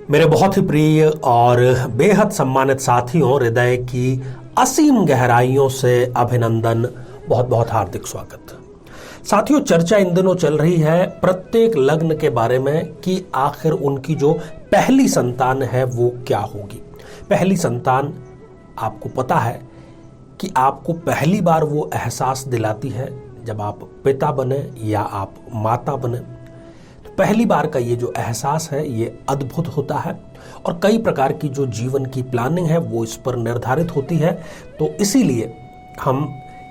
मेरे बहुत ही प्रिय और बेहद सम्मानित साथियों, हृदय की असीम गहराइयों से अभिनंदन, बहुत बहुत हार्दिक स्वागत। साथियों, चर्चा इन दिनों चल रही है प्रत्येक लग्न के बारे में कि आखिर उनकी जो पहली संतान है वो क्या होगी। पहली संतान, आपको पता है कि आपको पहली बार वो एहसास दिलाती है जब आप पिता बने या आप माता बने। पहली बार का ये जो एहसास है ये अद्भुत होता है और कई प्रकार की जो जीवन की प्लानिंग है वो इस पर निर्धारित होती है। तो इसीलिए हम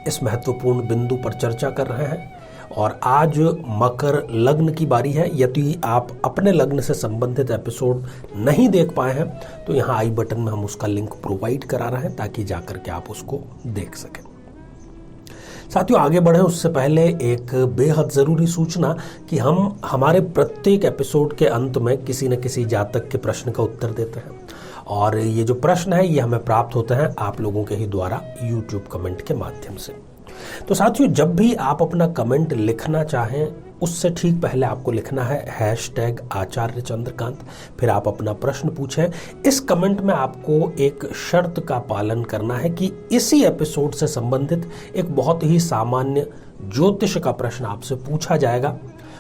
इस महत्वपूर्ण बिंदु पर चर्चा कर रहे हैं और आज मकर लग्न की बारी है। यदि आप अपने लग्न से संबंधित एपिसोड नहीं देख पाए हैं तो यहाँ आई बटन में हम उसका लिंक प्रोवाइड करा रहे हैं ताकि जाकर के आप उसको देख सकें। साथियों, आगे बढ़े उससे पहले एक बेहद ज़रूरी सूचना कि हम हमारे प्रत्येक एपिसोड के अंत में किसी न किसी जातक के प्रश्न का उत्तर देते हैं और ये जो प्रश्न है ये हमें प्राप्त होते हैं आप लोगों के ही द्वारा यूट्यूब कमेंट के माध्यम से। तो साथियों, जब भी आप अपना कमेंट लिखना चाहें उससे ठीक पहले आपको लिखना है #आचार्य चंद्रकांत, फिर आप अपना प्रश्न पूछें। इस कमेंट में आपको एक शर्त का पालन करना है कि इसी एपिसोड से संबंधित एक बहुत ही सामान्य ज्योतिष का प्रश्न आपसे पूछा जाएगा,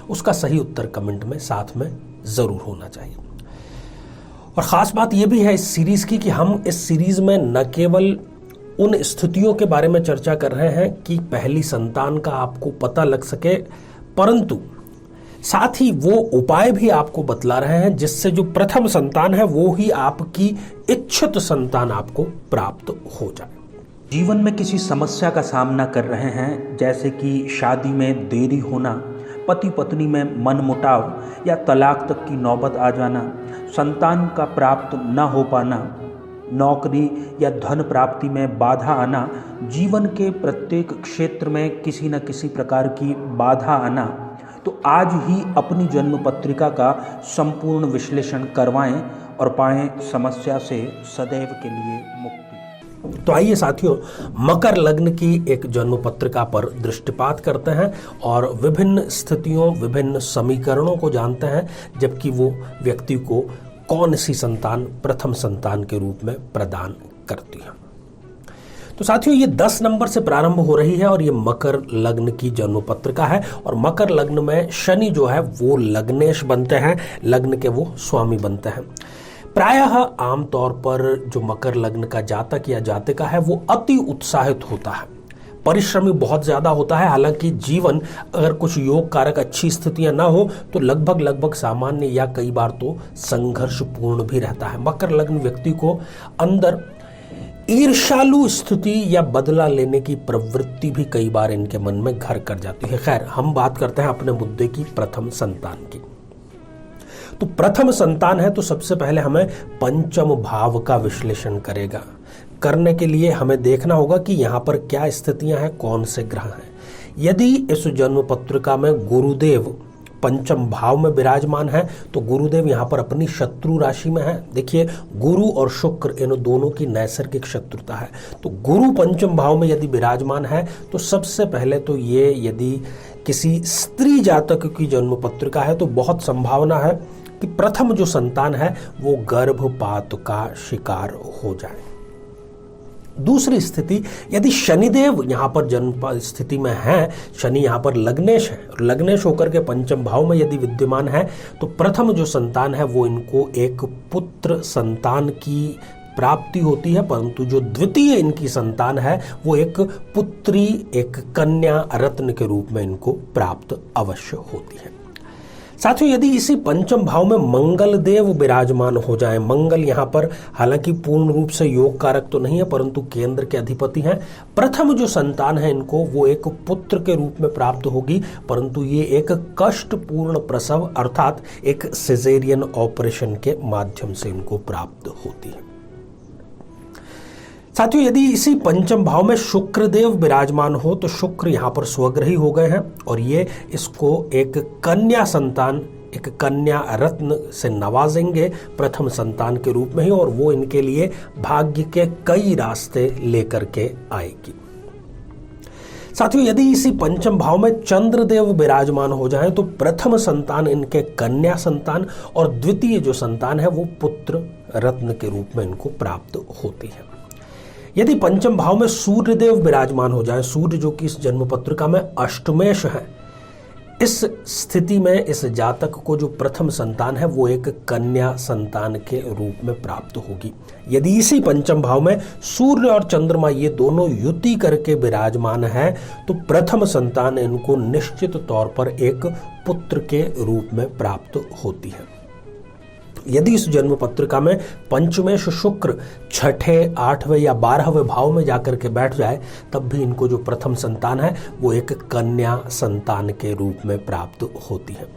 उसका सही उत्तर कमेंट में साथ में जरूर होना चाहिए। और ख़ास बात यह भी है इस सीरीज की कि हम इस सीरीज में न केवल उन स्थितियों के बारे में चर्चा कर रहे हैं कि पहली संतान का आपको पता लग सके, परंतु साथ ही वो उपाय भी आपको बतला रहे हैं जिससे जो प्रथम संतान है वो ही आपकी इच्छित संतान आपको प्राप्त हो जाए। जीवन में किसी समस्या का सामना कर रहे हैं, जैसे कि शादी में देरी होना, पति पत्नी में मनमुटाव या तलाक तक की नौबत आ जाना, संतान का प्राप्त न हो पाना, नौकरी या धन प्राप्ति में बाधा आना, जीवन के प्रत्येक क्षेत्र में किसी न किसी प्रकार की बाधा आना, तो आज ही अपनी जन्म पत्रिका का संपूर्ण विश्लेषण करवाएं और पाएं समस्या से सदैव के लिए मुक्ति। तो आइए साथियों, मकर लग्न की एक जन्म पत्रिका पर दृष्टिपात करते हैं और विभिन्न स्थितियों, विभिन्न समीकरणों को जानते हैं जबकि वो व्यक्ति को कौन सी संतान प्रथम संतान के रूप में प्रदान करती है। तो साथियों, ये 10 नंबर से प्रारंभ हो रही है और ये मकर लग्न की जन्म पत्रिका है और मकर लग्न में शनि जो है वो लग्नेश बनते हैं, लग्न के वो स्वामी बनते हैं। प्रायः आमतौर पर जो मकर लग्न का जातक या जातिका है वो अति उत्साहित होता है, परिश्रमी बहुत ज्यादा होता है। हालांकि जीवन अगर कुछ योग कारक अच्छी स्थितियां ना हो तो लगभग सामान्य या कई बार तो संघर्षपूर्ण भी रहता है। मकर लग्न व्यक्ति को अंदर ईर्ष्यालु स्थिति या बदला लेने की प्रवृत्ति भी कई बार इनके मन में घर कर जाती है। खैर, हम बात करते हैं अपने मुद्दे की, प्रथम संतान की। तो प्रथम संतान है तो सबसे पहले हमें पंचम भाव का विश्लेषण करने के लिए हमें देखना होगा कि यहाँ पर क्या स्थितियां हैं, कौन से ग्रह हैं। यदि इस जन्म पत्रिका में गुरुदेव पंचम भाव में विराजमान है तो गुरुदेव यहाँ पर अपनी शत्रु राशि में है। देखिए, गुरु और शुक्र इन दोनों की नैसर्गिक शत्रुता है। तो गुरु पंचम भाव में यदि विराजमान है तो सबसे पहले तो ये, यदि किसी स्त्री जातक की जन्म पत्रिका है तो बहुत संभावना है कि प्रथम जो संतान है वो गर्भपात का शिकार हो जाए। दूसरी स्थिति, यदि शनिदेव यहाँ पर जन्म स्थिति में है, शनि यहाँ पर लग्नेश है, लग्नेश होकर के पंचम भाव में यदि विद्यमान है तो प्रथम जो संतान है वो इनको एक पुत्र संतान की प्राप्ति होती है, परंतु जो द्वितीय इनकी संतान है वो एक पुत्री, एक कन्या रत्न के रूप में इनको प्राप्त अवश्य होती है। साथियों, यदि इसी पंचम भाव में मंगल देव विराजमान हो जाएं, मंगल यहाँ पर हालांकि पूर्ण रूप से योग कारक तो नहीं है परंतु केंद्र के अधिपति हैं, प्रथम जो संतान है इनको वो एक पुत्र के रूप में प्राप्त होगी, परंतु ये एक कष्टपूर्ण प्रसव अर्थात एक सिजेरियन ऑपरेशन के माध्यम से इनको प्राप्त होती है। साथियों, यदि इसी पंचम भाव में शुक्रदेव विराजमान हो तो शुक्र यहाँ पर स्वग्रही हो गए हैं और ये इसको एक कन्या संतान, एक कन्या रत्न से नवाजेंगे प्रथम संतान के रूप में ही, और वो इनके लिए भाग्य के कई रास्ते लेकर के आएगी। साथियों, यदि इसी पंचम भाव में चंद्रदेव विराजमान हो जाएं तो प्रथम संतान इनके कन्या संतान और द्वितीय जो संतान है वो पुत्र रत्न के रूप में इनको प्राप्त होती है। यदि पंचम भाव में सूर्यदेव विराजमान हो जाए, सूर्य जो कि इस जन्म पत्रिका में अष्टमेश है, इस स्थिति में इस जातक को जो प्रथम संतान है वो एक कन्या संतान के रूप में प्राप्त होगी। यदि इसी पंचम भाव में सूर्य और चंद्रमा ये दोनों युति करके विराजमान है तो प्रथम संतान इनको निश्चित तौर पर एक पुत्र के रूप में प्राप्त होती है। यदि इस जन्म पत्रिका में पंचमेश शुक्र छठे, आठवें या 12वें भाव में जाकर के बैठ जाए तब भी इनको जो प्रथम संतान है वो एक कन्या संतान के रूप में प्राप्त होती है।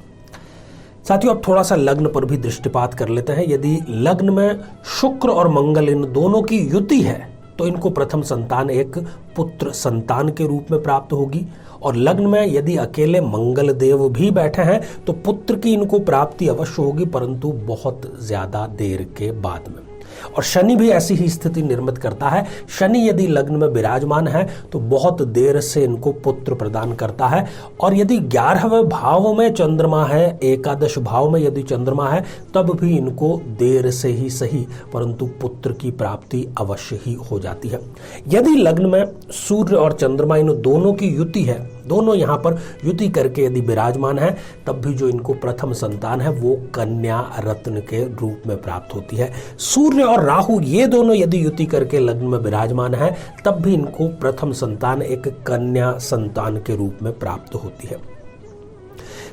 साथियों, अब थोड़ा सा लग्न पर भी दृष्टिपात कर लेते हैं। यदि लग्न में शुक्र और मंगल इन दोनों की युति है तो इनको प्रथम संतान एक पुत्र संतान के रूप में प्राप्त होगी, और लग्न में यदि अकेले मंगल देव भी बैठे हैं तो पुत्र की इनको प्राप्ति अवश्य होगी, परंतु बहुत ज्यादा देर के बाद में। और शनि भी ऐसी ही स्थिति निर्मित करता है। शनि यदि लग्न में विराजमान है तो बहुत देर से इनको पुत्र प्रदान करता है, और यदि 11वें भाव में चंद्रमा है, एकादश भाव में यदि चंद्रमा है, तब भी इनको देर से ही सही परंतु पुत्र की प्राप्ति अवश्य ही हो जाती है। यदि लग्न में सूर्य और चंद्रमा इन दोनों की युति है, दोनों यहां पर युति करके यदि विराजमान है, तब भी जो इनको प्रथम संतान है वो कन्या रत्न के रूप में प्राप्त होती है। सूर्य और राहु ये दोनों यदि युति करके लग्न में विराजमान है तब भी इनको प्रथम संतान एक कन्या संतान के रूप में प्राप्त होती है।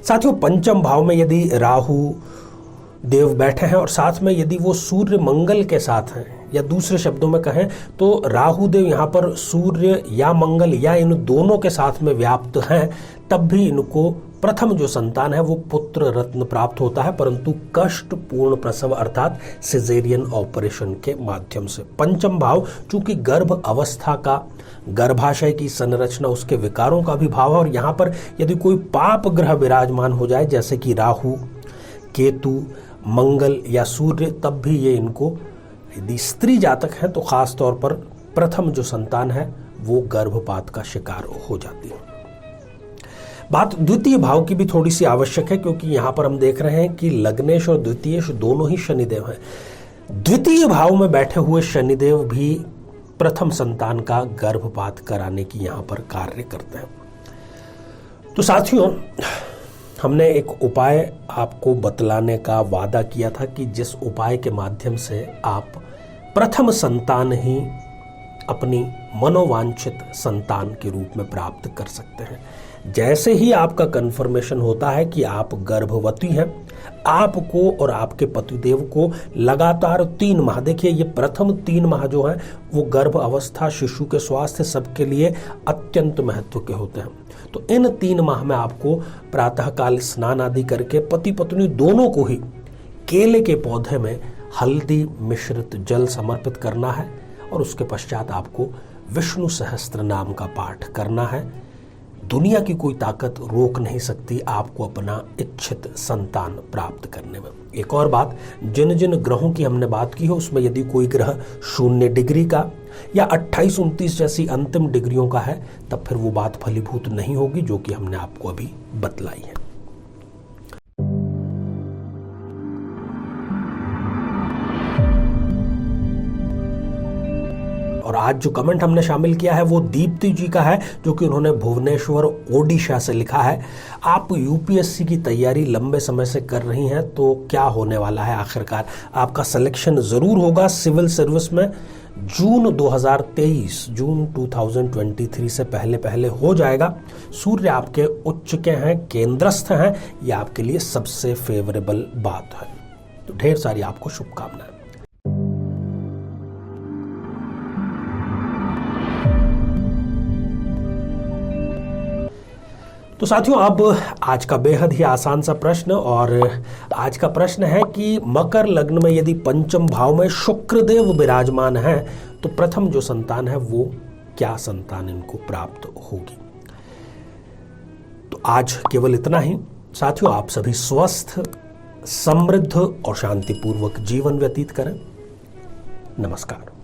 साथियों, पंचम भाव में यदि राहु देव बैठे हैं और साथ में यदि वो सूर्य मंगल के साथ हैं, या दूसरे शब्दों में कहें तो राहु देव यहाँ पर सूर्य या मंगल या इन दोनों के साथ में व्याप्त हैं, तब भी इनको प्रथम जो संतान है वो पुत्र रत्न प्राप्त होता है, परंतु कष्ट पूर्ण प्रसव अर्थात सिजेरियन ऑपरेशन के माध्यम से। पंचम भाव चूंकि गर्भ अवस्था का, गर्भाशय की संरचना, उसके विकारों का भी भाव है, और यहाँ पर यदि कोई पाप ग्रह विराजमान हो जाए जैसे कि राहु, केतु, मंगल या सूर्य, तब भी ये इनको, यदि स्त्री जातक है तो खास तौर पर प्रथम जो संतान है वो गर्भपात का शिकार हो जाती है। बात द्वितीय भाव की भी थोड़ी सी आवश्यक है, क्योंकि यहां पर हम देख रहे हैं कि लग्नेश और द्वितीयेश दोनों ही शनिदेव हैं। द्वितीय भाव में बैठे हुए शनिदेव भी प्रथम संतान का गर्भपात कराने की यहां पर कार्य करते हैं। तो साथियों, हमने एक उपाय आपको बतलाने का वादा किया था कि जिस उपाय के माध्यम से आप प्रथम संतान ही अपनी मनोवांछित संतान के रूप में प्राप्त कर सकते हैं। जैसे ही आपका कंफर्मेशन होता है कि आप गर्भवती हैं, आपको और आपके पतिदेव को लगातार 3 माह, देखिए ये प्रथम 3 माह जो है वो गर्भ अवस्था, शिशु के स्वास्थ्य सबके लिए अत्यंत महत्व के होते हैं। तो इन 3 माह में आपको प्रातःकाल स्नान आदि करके पति पत्नी दोनों को ही केले के पौधे में हल्दी मिश्रित जल समर्पित करना है, और उसके पश्चात आपको विष्णु सहस्त्र नाम का पाठ करना है। दुनिया की कोई ताकत रोक नहीं सकती आपको अपना इच्छित संतान प्राप्त करने में। एक और बात, जिन जिन ग्रहों की हमने बात की है उसमें यदि कोई ग्रह 0 डिग्री का या 28-29 जैसी अंतिम डिग्रियों का है, तब फिर वो बात फलीभूत नहीं होगी जो कि हमने आपको अभी बतलाई है। और आज जो कमेंट हमने शामिल किया है वो दीप्ति जी का है, जो कि उन्होंने भुवनेश्वर ओडिशा से लिखा है। आप यूपीएससी की तैयारी लंबे समय से कर रही हैं, तो क्या होने वाला है आखिरकार? आपका सिलेक्शन जरूर होगा सिविल सर्विस में। जून 2023 से पहले पहले हो जाएगा। सूर्य आपके उच्च के हैं, केंद्रस्थ हैं, ये आपके लिए सबसे फेवरेबल बात है। तो ढेर सारी आपको शुभकामनाएं। तो साथियों, अब आज का बेहद ही आसान सा प्रश्न, और आज का प्रश्न है कि मकर लग्न में यदि पंचम भाव में शुक्रदेव विराजमान है तो प्रथम जो संतान है वो क्या संतान इनको प्राप्त होगी। तो आज केवल इतना ही। साथियों, आप सभी स्वस्थ, समृद्ध और शांतिपूर्वक जीवन व्यतीत करें। नमस्कार।